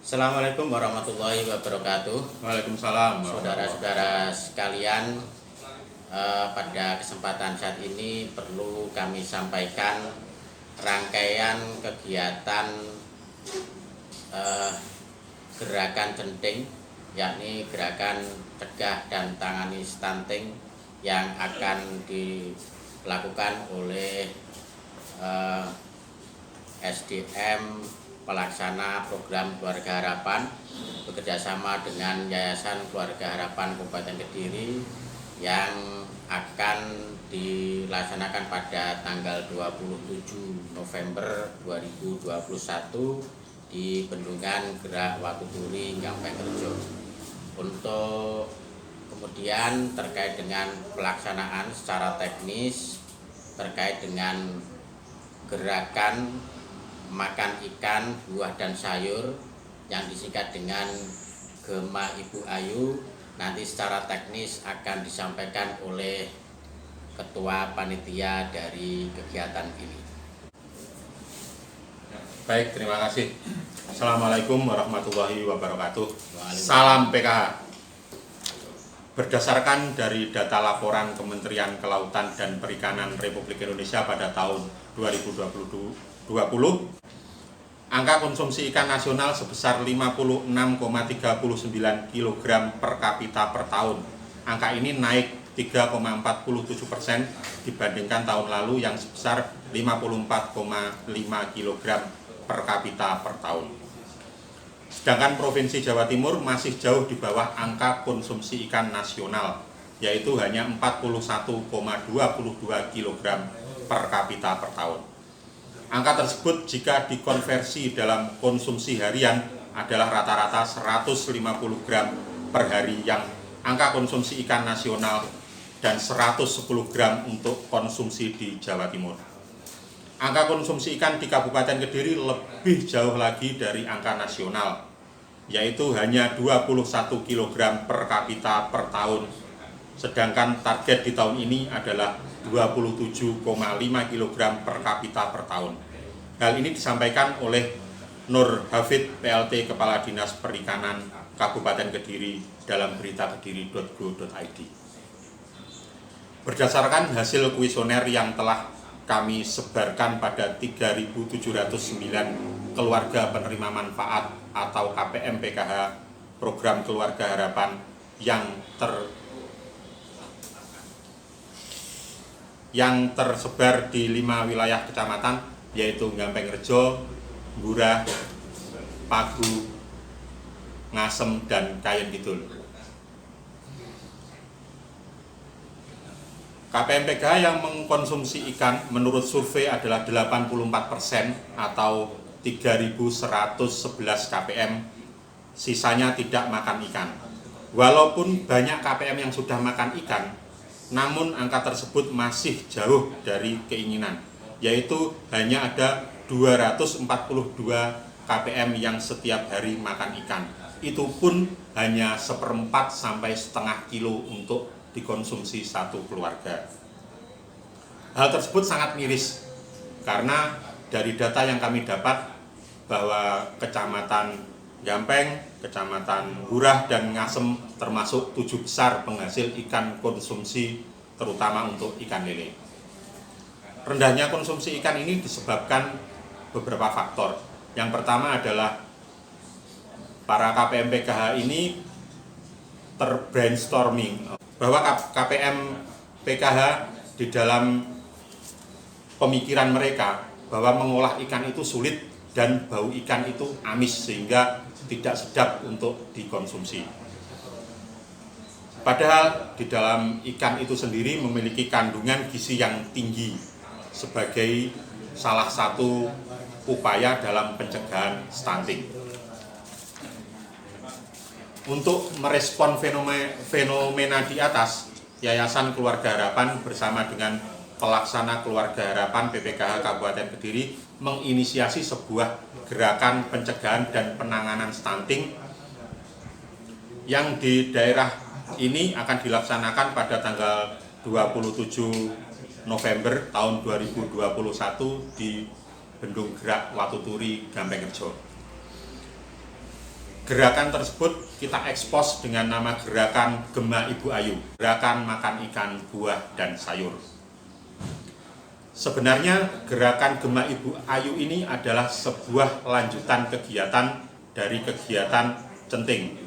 Assalamualaikum warahmatullahi wabarakatuh. Waalaikumsalam. Saudara-saudara sekalian, pada kesempatan saat ini perlu kami sampaikan rangkaian kegiatan gerakan genting, yakni gerakan cegah dan tangani stunting yang akan dilakukan oleh SDM pelaksana program Keluarga Harapan bekerjasama dengan Yayasan Keluarga Harapan Kabupaten Kediri yang akan dilaksanakan pada tanggal 27 November 2021 di Bendungan Gerak Watuturi, Gampengrejo. Untuk kemudian terkait dengan pelaksanaan secara teknis terkait dengan gerakan makan ikan, buah dan sayur yang disingkat dengan Gema Ibu Ayu, nanti secara teknis akan disampaikan oleh Ketua Panitia dari kegiatan ini. Baik, terima kasih. Assalamualaikum warahmatullahi wabarakatuh. Salam PKH. Berdasarkan dari data laporan Kementerian Kelautan dan Perikanan Republik Indonesia pada tahun 2020, angka konsumsi ikan nasional sebesar 56,39 kg per kapita per tahun. Angka ini naik 3,47% dibandingkan tahun lalu yang sebesar 54,5 kg per kapita per tahun. Sedangkan Provinsi Jawa Timur masih jauh di bawah angka konsumsi ikan nasional, yaitu hanya 41,22 kg per kapita per tahun. Angka tersebut jika dikonversi dalam konsumsi harian adalah rata-rata 150 gram per hari yang angka konsumsi ikan nasional dan 110 gram untuk konsumsi di Jawa Timur. Angka konsumsi ikan di Kabupaten Kediri lebih jauh lagi dari angka nasional, yaitu hanya 21 kg per kapita per tahun. Sedangkan target di tahun ini adalah 27,5 kg per kapita per tahun. Hal ini disampaikan oleh Nur Hafid, PLT Kepala Dinas Perikanan Kabupaten Kediri dalam berita kediri.go.id. Berdasarkan hasil kuesioner yang telah kami sebarkan pada 3.709 keluarga penerima manfaat atau KPM PKH program Keluarga Harapan yang tersebar di 5 wilayah kecamatan, yaitu Gampengrejo, Ngurah, Pagu, Ngasem, dan Kayen Kidul. KPM PKH yang mengkonsumsi ikan menurut survei adalah 84% atau 3.111 KPM, sisanya tidak makan ikan. Walaupun banyak KPM yang sudah makan ikan, namun angka tersebut masih jauh dari keinginan, yaitu hanya ada 242 KPM yang setiap hari makan ikan. Itu pun hanya 1/4 sampai setengah kilo untuk dikonsumsi satu keluarga. Hal tersebut sangat miris karena dari data yang kami dapat bahwa Kecamatan Gampeng, Kecamatan Ngurah, dan Ngasem termasuk 7 besar penghasil ikan konsumsi, terutama untuk ikan lele. Rendahnya konsumsi ikan ini disebabkan beberapa faktor. Yang pertama adalah para KPM PKH ini terbrainstorming bahwa KPM PKH di dalam pemikiran mereka bahwa mengolah ikan itu sulit dan bau ikan itu amis sehingga tidak sedap untuk dikonsumsi. Padahal di dalam ikan itu sendiri memiliki kandungan gizi yang tinggi sebagai salah satu upaya dalam pencegahan stunting. Untuk merespon fenomena di atas, Yayasan Keluarga Harapan bersama dengan pelaksana Keluarga Harapan PPKH Kabupaten Kediri menginisiasi sebuah gerakan pencegahan dan penanganan stunting yang di daerah ini akan dilaksanakan pada tanggal 27 November tahun 2021 di Bendung Gerak Watuturi, Gampengrejo. Gerakan tersebut kita ekspos dengan nama Gerakan Gema Ibu Ayu, gerakan makan ikan, buah, dan sayur. Sebenarnya gerakan Gema Ibu Ayu ini adalah sebuah lanjutan kegiatan dari kegiatan Centing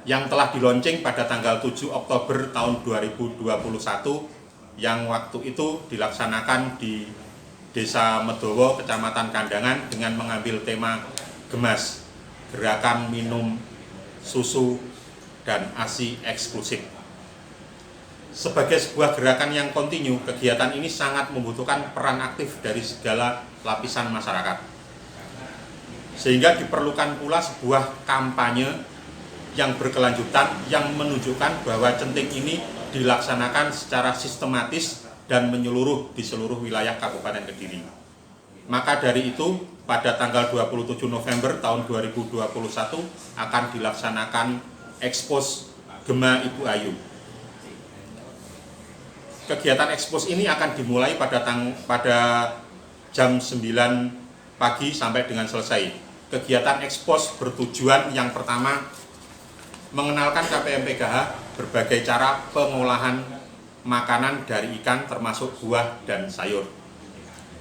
yang telah dilaunching pada tanggal 7 Oktober tahun 2021 yang waktu itu dilaksanakan di Desa Medowo, Kecamatan Kandangan dengan mengambil tema Gemas, gerakan minum susu dan ASI eksklusif. Sebagai sebuah gerakan yang kontinu, kegiatan ini sangat membutuhkan peran aktif dari segala lapisan masyarakat. Sehingga diperlukan pula sebuah kampanye yang berkelanjutan yang menunjukkan bahwa Centing ini dilaksanakan secara sistematis dan menyeluruh di seluruh wilayah Kabupaten Kediri. Maka dari itu, pada tanggal 27 November tahun 2021 akan dilaksanakan Ekspos Gema Ibu Ayu. Kegiatan ekspos ini akan dimulai pada jam 9 pagi sampai dengan selesai. Kegiatan ekspos bertujuan yang pertama mengenalkan KPM PKH berbagai cara pengolahan makanan dari ikan termasuk buah dan sayur.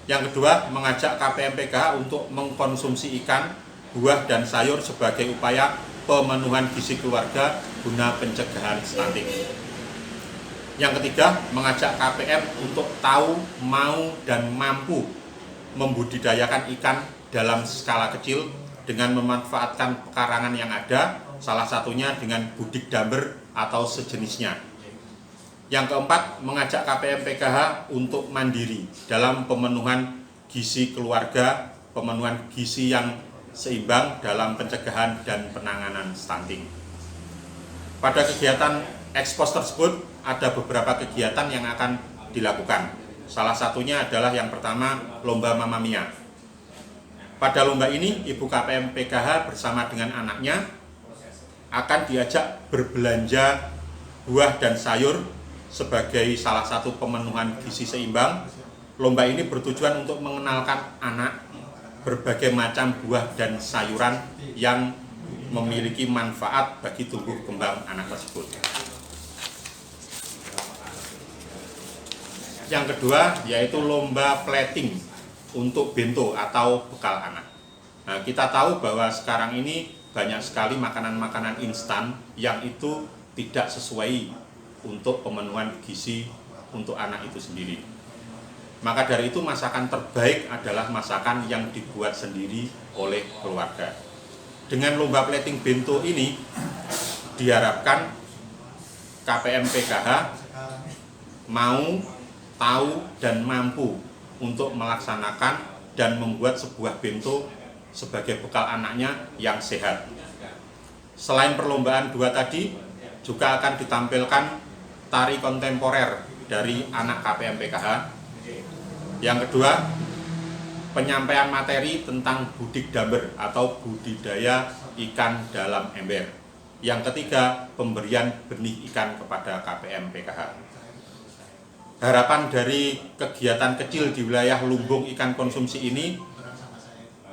Yang kedua, mengajak KPM PKH untuk mengkonsumsi ikan, buah, dan sayur sebagai upaya pemenuhan gizi keluarga guna pencegahan stunting. Yang ketiga, mengajak KPM untuk tahu, mau, dan mampu membudidayakan ikan dalam skala kecil dengan memanfaatkan pekarangan yang ada, salah satunya dengan budik damber atau sejenisnya. Yang keempat, mengajak KPM PKH untuk mandiri dalam pemenuhan gizi keluarga, pemenuhan gizi yang seimbang dalam pencegahan dan penanganan stunting. Pada kegiatan ekspos tersebut ada beberapa kegiatan yang akan dilakukan. Salah satunya adalah yang pertama, lomba Mamma Mia. Pada lomba ini, Ibu KPM PKH bersama dengan anaknya akan diajak berbelanja buah dan sayur sebagai salah satu pemenuhan gizi seimbang. Lomba ini bertujuan untuk mengenalkan anak berbagai macam buah dan sayuran yang memiliki manfaat bagi tumbuh kembang anak tersebut. Yang kedua yaitu lomba plating untuk bento atau bekal anak. Nah, kita tahu bahwa sekarang ini banyak sekali makanan-makanan instan yang itu tidak sesuai untuk pemenuhan gizi untuk anak itu sendiri. Maka dari itu masakan terbaik adalah masakan yang dibuat sendiri oleh keluarga. Dengan lomba plating bento ini diharapkan KPM PKH mau, tahu, dan mampu untuk melaksanakan dan membuat sebuah bento sebagai bekal anaknya yang sehat. Selain perlombaan dua tadi, juga akan ditampilkan tari kontemporer dari anak KPM PKH. Yang kedua, penyampaian materi tentang budik damber atau budidaya ikan dalam ember. Yang ketiga, pemberian benih ikan kepada KPM PKH. Harapan dari kegiatan kecil di wilayah lumbung ikan konsumsi ini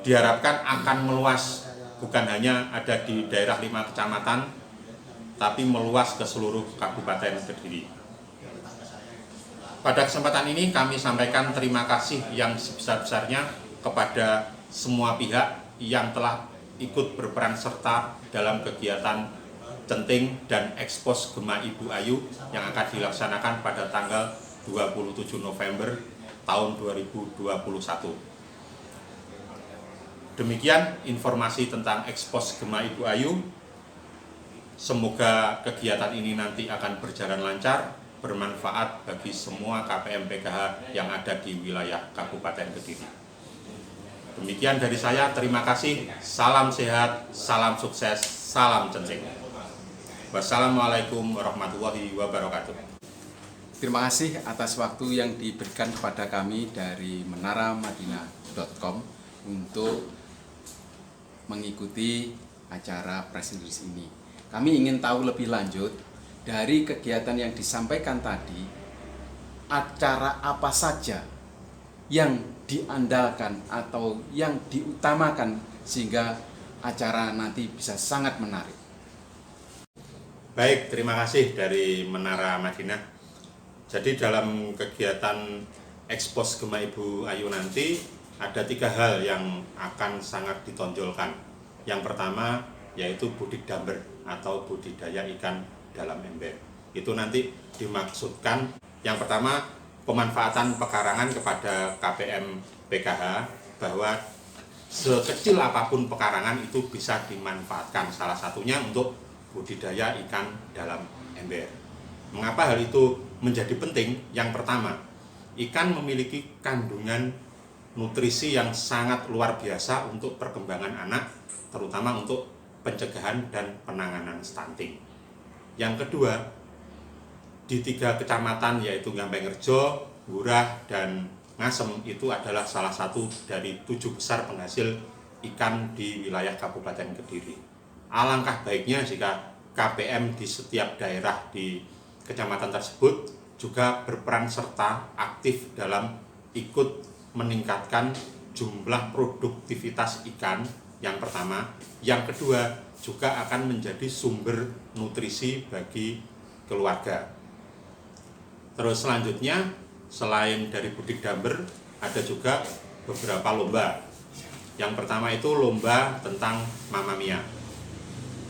diharapkan akan meluas, bukan hanya ada di daerah 5 kecamatan, tapi meluas ke seluruh Kabupaten Kediri. Pada kesempatan ini kami sampaikan terima kasih yang sebesar-besarnya kepada semua pihak yang telah ikut berperan serta dalam kegiatan Centing dan Ekspos Gema Ibu Ayu yang akan dilaksanakan pada tanggal 27 November tahun 2021. Demikian informasi tentang Ekspos Gema Ibu Ayu. Semoga kegiatan ini nanti akan berjalan lancar, bermanfaat bagi semua KPM PKH yang ada di wilayah Kabupaten Kediri. Demikian dari saya, terima kasih, salam sehat, salam sukses, salam Centing. Wassalamualaikum warahmatullahi wabarakatuh. Terima kasih atas waktu yang diberikan kepada kami dari menaramadinah.com untuk mengikuti acara press release ini. Kami ingin tahu lebih lanjut dari kegiatan yang disampaikan tadi, acara apa saja yang diandalkan atau yang diutamakan sehingga acara nanti bisa sangat menarik. Baik, terima kasih dari Menara Madinah. Jadi dalam kegiatan Ekspos Gema Ibu Ayu nanti ada 3 hal yang akan sangat ditonjolkan. Yang pertama yaitu budidamber atau budidaya ikan dalam ember. Itu nanti dimaksudkan yang pertama pemanfaatan pekarangan kepada KPM PKH, bahwa sekecil apapun pekarangan itu bisa dimanfaatkan, salah satunya untuk budidaya ikan dalam ember. Mengapa hal itu menjadi penting? Yang pertama, ikan memiliki kandungan nutrisi yang sangat luar biasa untuk perkembangan anak, terutama untuk pencegahan dan penanganan stunting. Yang kedua, di 3 kecamatan yaitu Gampengrejo, Ngurah, dan Ngasem itu adalah salah satu dari 7 besar penghasil ikan di wilayah Kabupaten Kediri. Alangkah baiknya jika KPM di setiap daerah di kecamatan tersebut juga berperan serta aktif dalam ikut meningkatkan jumlah produktivitas ikan, yang pertama. Yang kedua, juga akan menjadi sumber nutrisi bagi keluarga. Terus selanjutnya, selain dari budidamber, ada juga beberapa lomba. Yang pertama itu lomba tentang Mamma Mia.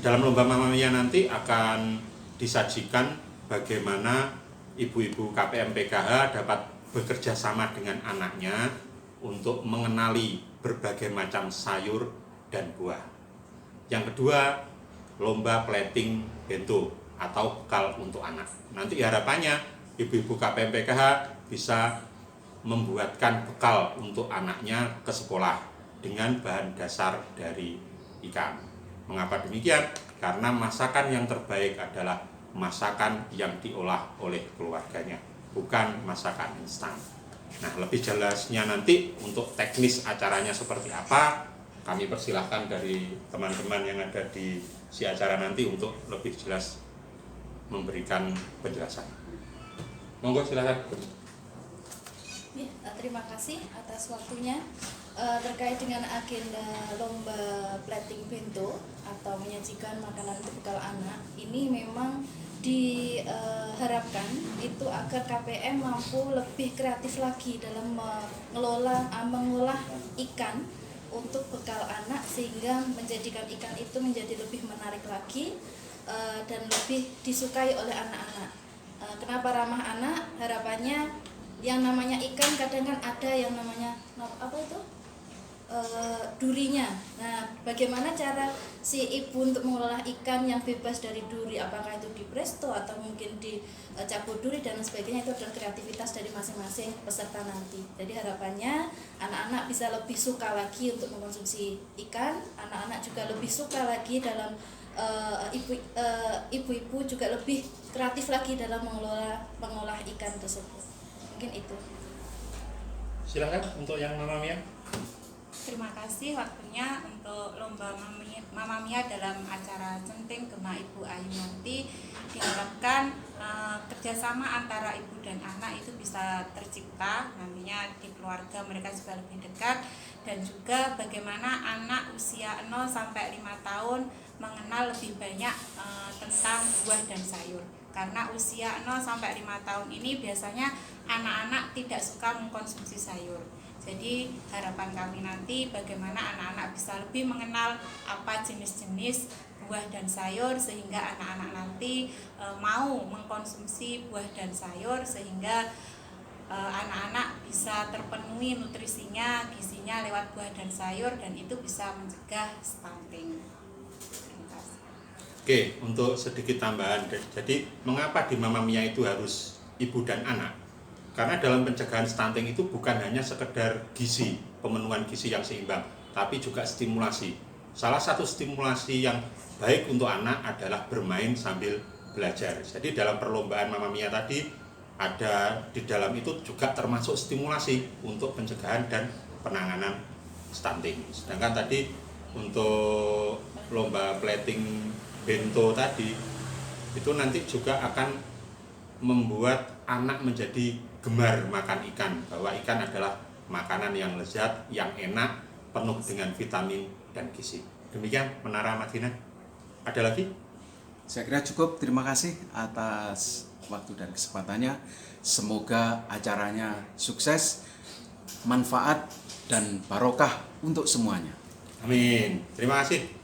Dalam lomba Mamma Mia nanti akan disajikan bagaimana ibu-ibu KPM PKH dapat bekerja sama dengan anaknya untuk mengenali berbagai macam sayur dan buah. Yang kedua, lomba plating bento atau bekal untuk anak. Nanti harapannya ibu-ibu KPM PKH bisa membuatkan bekal untuk anaknya ke sekolah dengan bahan dasar dari ikan. Mengapa demikian? Karena masakan yang terbaik adalah masakan yang diolah oleh keluarganya, bukan masakan instan. Nah, lebih jelasnya nanti untuk teknis acaranya seperti apa, kami persilahkan dari teman-teman yang ada di si acara nanti untuk lebih jelas memberikan penjelasan. Monggo silakan. Ya, terima kasih atas waktunya. Terkait dengan agenda lomba plating bento atau menyajikan makanan untuk bekal anak, ini memang diharapkan itu agar KPM mampu lebih kreatif lagi dalam mengolah ikan untuk bekal anak, sehingga menjadikan ikan itu menjadi lebih menarik lagi dan lebih disukai oleh anak-anak. Kenapa ramah anak? Harapannya yang namanya ikan kadang kan ada yang namanya apa itu? Durinya. Nah, bagaimana cara si ibu untuk mengolah ikan yang bebas dari duri? Apakah itu di presto atau mungkin di cabut duri dan sebagainya? Itu adalah kreativitas dari masing-masing peserta nanti. Jadi harapannya anak-anak bisa lebih suka lagi untuk mengkonsumsi ikan. Anak-anak juga lebih suka lagi dalam ibu-ibu juga lebih kreatif lagi dalam mengolah ikan tersebut. Mungkin itu. Silakan untuk yang Mamma Mia. Terima kasih waktunya untuk lomba Mamma Mia dalam acara Centeng Gema Ibu Ayu nanti. Diharapkan kerjasama antara ibu dan anak itu bisa tercipta, nantinya di keluarga mereka juga lebih dekat, dan juga bagaimana anak usia 0 sampai 5 tahun mengenal lebih banyak tentang buah dan sayur. Karena usia 0 sampai 5 tahun ini biasanya anak-anak tidak suka mengkonsumsi sayur. Jadi harapan kami nanti bagaimana anak-anak bisa lebih mengenal apa jenis-jenis buah dan sayur, sehingga anak-anak nanti mau mengkonsumsi buah dan sayur, sehingga anak-anak bisa terpenuhi nutrisinya, gizinya lewat buah dan sayur, dan itu bisa mencegah stunting. Terima kasih. Oke, untuk sedikit tambahan, jadi mengapa di Mamma Mia itu harus ibu dan anak? Karena dalam pencegahan stunting itu bukan hanya sekedar gizi, pemenuhan gizi yang seimbang, tapi juga stimulasi. Salah satu stimulasi yang baik untuk anak adalah bermain sambil belajar. Jadi dalam perlombaan Mamma Mia tadi ada di dalam itu juga termasuk stimulasi untuk pencegahan dan penanganan stunting. Sedangkan tadi untuk lomba plating bento tadi itu nanti juga akan membuat anak menjadi gemar makan ikan, bahwa ikan adalah makanan yang lezat, yang enak, penuh dengan vitamin dan gizi. Demikian Menara Madinah. Ada lagi? Saya kira cukup. Terima kasih atas waktu dan kesempatannya. Semoga acaranya sukses, manfaat, dan barokah untuk semuanya. Amin. Terima kasih.